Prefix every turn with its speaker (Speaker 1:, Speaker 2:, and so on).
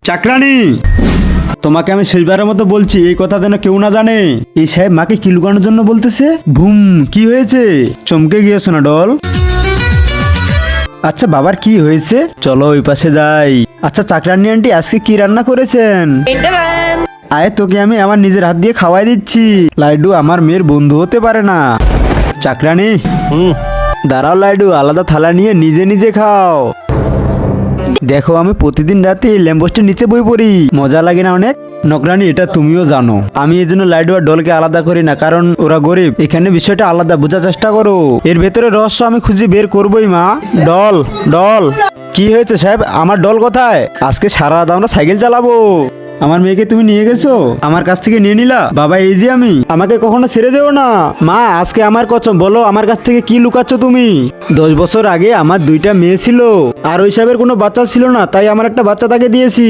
Speaker 1: চাকরানি, তোমাকে আমি শেষবারের মতো বলছি, এই কথা যেন কেউ না জানে। এই সাহেব মাকে কি লুকানোর জন্য বলতেছে। ভুম, কি হয়েছে? চমকে গিয়েছো না ডল? আচ্ছা বাবার কি হয়েছে? চলো ওই পাশে যাই। আচ্ছা চাকরানি আন্টি, আজকে কি রান্না করেছেন? আয়, তোকে আমি আমার নিজের হাত দিয়ে খাওয়াই দিচ্ছি। লাইডু আমার মেয়ের বন্ধু হতে পারে না। চাকরানি, দাঁড়াও লাইডু, আলাদা থালা নিয়ে নিজে নিজে খাও। দেখো, আমি প্রতিদিন রাতে এই ল্যাম্পোস্টের নিচে বই পড়ি, মজা লাগে না অনেক? নকরানি, এটা তুমিও জানো। আমি এই জন্য লাইডু আর ডলকে আলাদা করি না, কারণ ওরা গরিব। এখানে বিষয়টা আলাদা, বোঝার চেষ্টা করো। এর ভেতরে রহস্য আমি খুঁজে বের করবোই মা। ডল, ডল, কি হয়েছে সাহেব? আমার ডল কোথায়? আজকে সারা রাত আমরা সাইকেল চালাবো। আমার মেয়েকে তুমি নিয়ে গেছো, আমার কাছ থেকে নিয়ে নিলা। বাবা, এই যে আমি, আমাকে কখনো ছেড়ে যেও না। মা, আজকে আমার কসম, বলো আমার কাছ থেকে কি লুকাচ্ছ তুমি? 10 বছর আগে আমার 2টা মেয়ে ছিল, আর ওই সাহেবের কোনো বাচ্চা ছিল না, তাই আমার একটা বাচ্চা তাকে দিয়েছি।